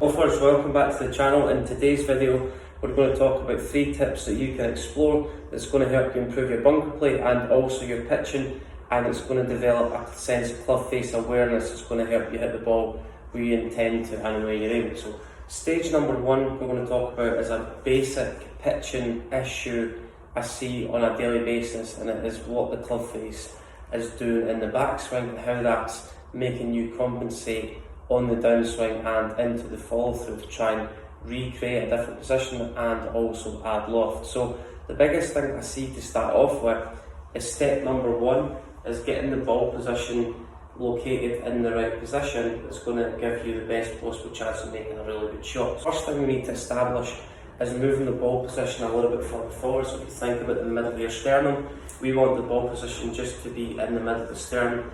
Golfers, welcome back to the channel. In today's video we're going to talk about 3 tips that you can explore that's going to help you improve your bunker play and also your pitching, and it's going to develop a sense of club face awareness. It's going to help you hit the ball where you intend to and where you're able. So stage number 1 we're going to talk about is a basic pitching issue I see on a daily basis, and it is what the club face is doing in the backswing and how that's making you compensate on the downswing and into the follow through to try and recreate a different position and also add loft. So the biggest thing I see to start off with is step number 1 is getting the ball position located in the right position that's going to give you the best possible chance of making a really good shot. First thing we need to establish is moving the ball position a little bit further forward. So if you think about the middle of your sternum, we want the ball position just to be in the middle of the sternum.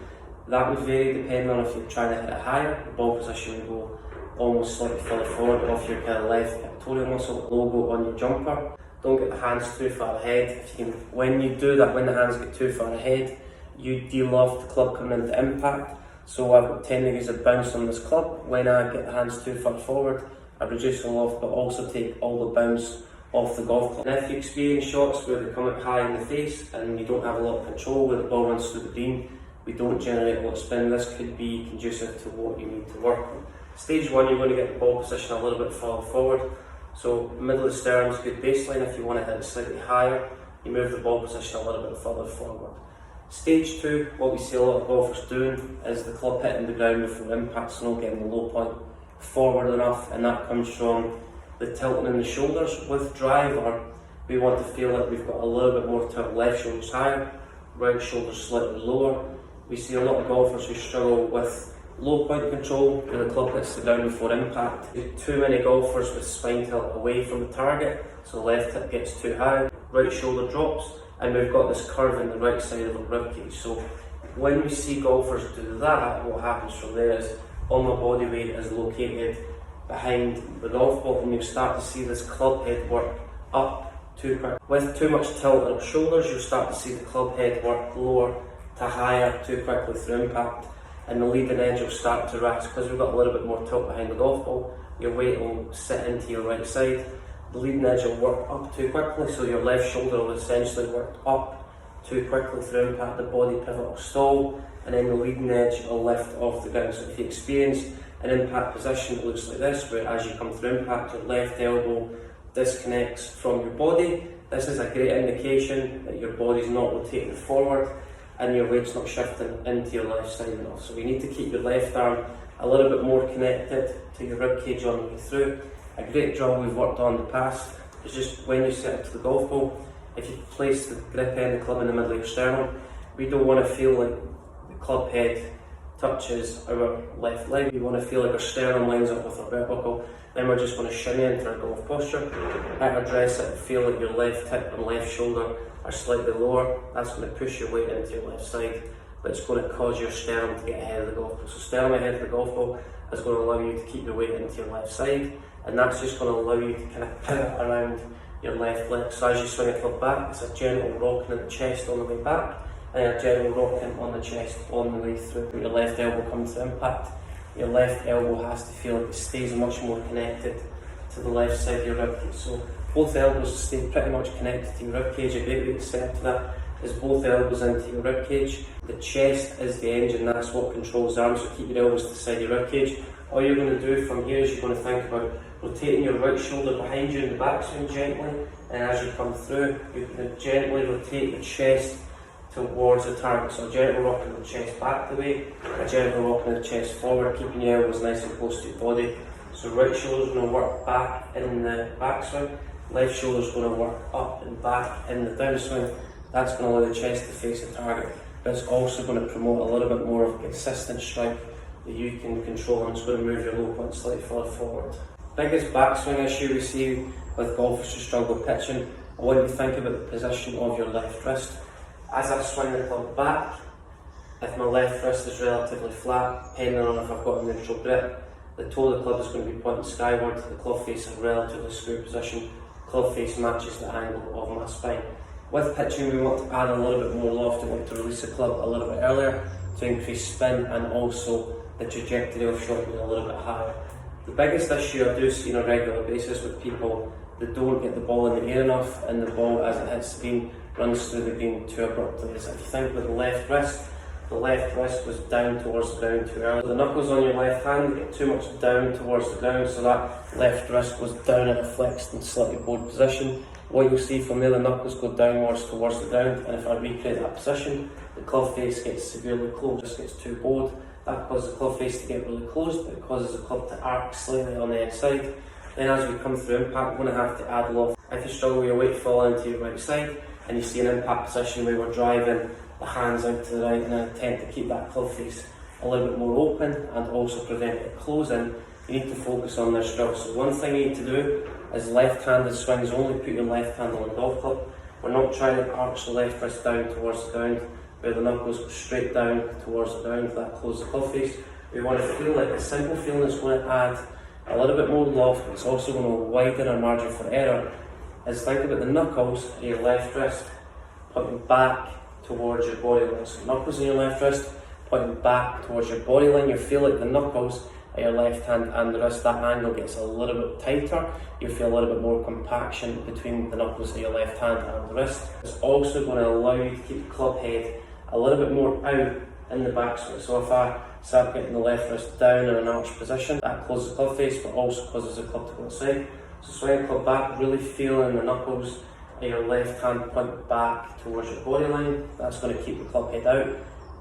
That would vary depending on if you're trying to hit it higher. The ball position will go almost slightly further forward, or if you're kind of left pectoral muscle logo on your jumper. Don't get the hands too far ahead. If you can, when you do that, when the hands get too far ahead, you de-loft the club coming into impact. So I've got 10 degrees of bounce on this club. When I get the hands too far forward, I reduce the loft but also take all the bounce off the golf club. And if you experience shots where they come up high in the face and you don't have a lot of control, where the ball runs through the beam, we don't generate a lot of spin, this could be conducive to what you need to work on. Stage 1, you're going to get the ball position a little bit further forward. So middle of the sternum is a good baseline. If you want to hit it slightly higher, you move the ball position a little bit further forward. Stage 2, what we see a lot of golfers doing is the club hitting the ground before impact, so not getting the low point forward enough, and that comes from the tilting in the shoulders. With driver, we want to feel like we've got a little bit more tilt, left shoulders higher, right shoulders slightly lower. We see a lot of golfers who struggle with low point control, where the club hits the ground before impact. Too many golfers with spine tilt away from the target, so left hip gets too high, right shoulder drops, and we've got this curve in the right side of the ribcage. So when we see golfers do that, what happens from there is all my body weight is located behind the golf ball, and you'll start to see this club head work up too quick. With too much tilt in our shoulders, you'll start to see the club head work lower to higher too quickly through impact, and the leading edge will start to rise. Because we've got a little bit more tilt behind the golf ball, your weight will sit into your right side. The leading edge will work up too quickly, so your left shoulder will essentially work up too quickly through impact, the body pivot will stall, and then the leading edge will lift off the ground. So if you experience an impact position that looks like this, where as you come through impact, your left elbow disconnects from your body, this is a great indication that your body's not rotating forward and your weight's not shifting into your left side enough. So we need to keep your left arm a little bit more connected to your rib cage on the way through. A great drill we've worked on in the past is just when you set up to the golf ball, if you place the grip end of the club in the middle of your sternum, we don't want to feel like the club head touches our left leg. We want to feel like our sternum lines up with our belt buckle. Then we're just going to shimmy into our golf posture. At our dress it, feel like your left hip and left shoulder are slightly lower. That's going to push your weight into your left side, but it's going to cause your sternum to get ahead of the golf ball. So sternum ahead of the golf ball is going to allow you to keep your weight into your left side, and that's just going to allow you to kind of pivot around your left leg. So as you swing a club back, it's a gentle rocking in the chest on the way back, and a gentle rocking on the chest on the way through. Your left elbow comes to impact. Your left elbow has to feel like it stays much more connected to the left side of your ribcage. So both elbows stay pretty much connected to your ribcage. A great way to set up to that is both elbows into your ribcage. The chest is the engine, that's what controls the arms, so keep your elbows to the side of your ribcage. All you're going to do from here is you're going to think about rotating your right shoulder behind you in the backswing gently, and as you come through, you're going to gently rotate the chest towards the target. So a gentle rocking the chest back the way, a gentle rocking the chest forward, keeping your elbows nice and close to your body. So right shoulder's going to work back in the backswing, left shoulder's going to work up and back in the downswing. That's going to allow the chest to face the target, but it's also going to promote a little bit more of a consistent strike that you can control, and it's going to move your low point slightly further forward. Biggest backswing issue we see with golfers who struggle pitching, I want you to think about the position of your left wrist. As I swing the club back, if my left wrist is relatively flat, depending on if I've got a neutral grip, the toe of the club is going to be pointing skyward, the club face in a relatively square position, club face matches the angle of my spine. With pitching, we want to add a little bit more loft. We want to release the club a little bit earlier to increase spin and also the trajectory of shot being a little bit higher. The biggest issue I do see on a regular basis with people that don't get the ball in the air enough, and the ball as it hits the green runs through the green too abruptly, is if you think with the left wrist goes down towards the ground too early. So the knuckles on your left hand get too much down towards the ground, so that left wrist goes down in a flexed and slightly bowed position. What you'll see from there, the knuckles go downwards towards the ground, and if I recreate that position, the club face gets severely closed, just gets too bowed. That causes the club face to get really closed, but it causes the club to arc slightly on the inside. Then as we come through impact, we're going to have to add loft. If you struggle with your weight falling to your right side, and you see an impact position where we're driving the hands out to the right in an attempt to keep that club face a little bit more open and also prevent it closing, you need to focus on this drill. So one thing you need to do is left-handed swings, only put your left hand on the golf club. We're not trying to arch the left wrist down towards the ground, where the knuckles go straight down towards the ground, that closes the club face. We want to feel like a simple feeling is going to add a little bit more loft, but it's also going to widen our margin for error. Is think about the knuckles of your left wrist pointing back towards your body line. So knuckles in your left wrist pointing back towards your body line. You feel like the knuckles of your left hand and the wrist, that angle gets a little bit tighter. You feel a little bit more compaction between the knuckles of your left hand and the wrist. It's also going to allow you to keep the club head a little bit more out in the backswing. So if I start getting the left wrist down in an arched position, that closes the club face but also causes the club to go inside. So swing the club back, really feeling the knuckles of your left hand point back towards your body line. That's going to keep the club head out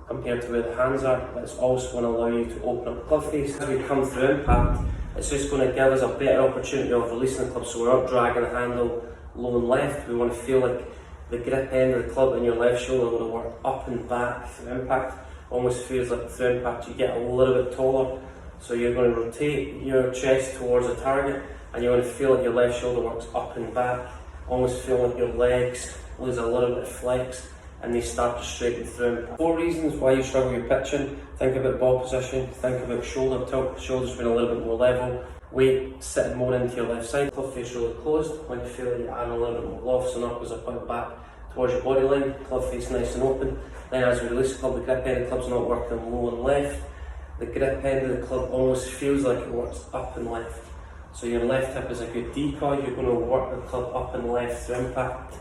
compared to where the hands are, but it's also going to allow you to open up the club face. As we come through impact, it's just going to give us a better opportunity of releasing the club, so we're not dragging the handle low and left. We want to feel like the grip end of the club in your left shoulder will work up and back through impact. Almost feels like through impact you get a little bit taller, so you're going to rotate your chest towards the target, and you're going to feel like your left shoulder works up and back. Almost feel like your legs lose a little bit of flex and they start to straighten through. 4 reasons why you struggle with pitching. Think about ball position, think about shoulder tilt, shoulders being a little bit more level, weight sitting more into your left side, club face really closed when you feel like you're adding a little bit more loft, so knuckles are pointing back towards your body line, club face nice and open. Then as we release the club, the grip end of the club's not working low and left. The grip end of the club almost feels like it works up and left. So your left hip is a good decoy, you're going to work the club up and left through impact.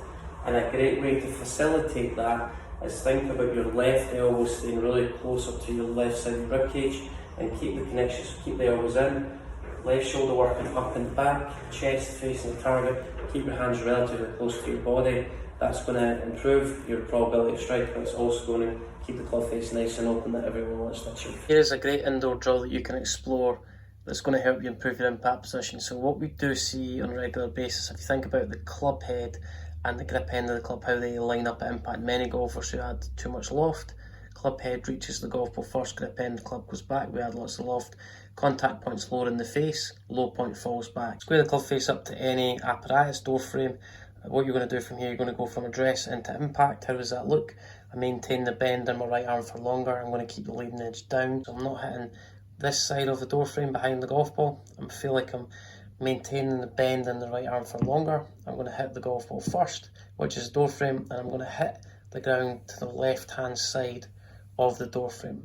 And a great way to facilitate that is think about your left elbow staying really close up to your left side of the ribcage and keep the connection, so keep the elbows in. Left shoulder working up and back, chest facing the target, keep your hands relatively close to your body. That's going to improve your probability of strike, but it's also going to keep the club face nice and open that everyone wants to achieve. Here's a great indoor drill that you can explore that's going to help you improve your impact position. So what we do see on a regular basis, if you think about the club head and the grip end of the club, how they line up at impact, many golfers who add too much loft, club head reaches the golf ball first, grip end, the club goes back, we add lots of loft, contact points lower in the face, low point falls back. Square the club face up to any apparatus, door frame. What you're going to do from here, you're going to go from address into impact. How does that look? I maintain the bend in my right arm for longer. I'm going to keep the leading edge down, so I'm not hitting this side of the door frame behind the golf ball. I feel like I'm maintaining the bend in the right arm for longer. I'm going to hit the golf ball first, which is door frame, and I'm going to hit the ground to the left hand side of the door frame.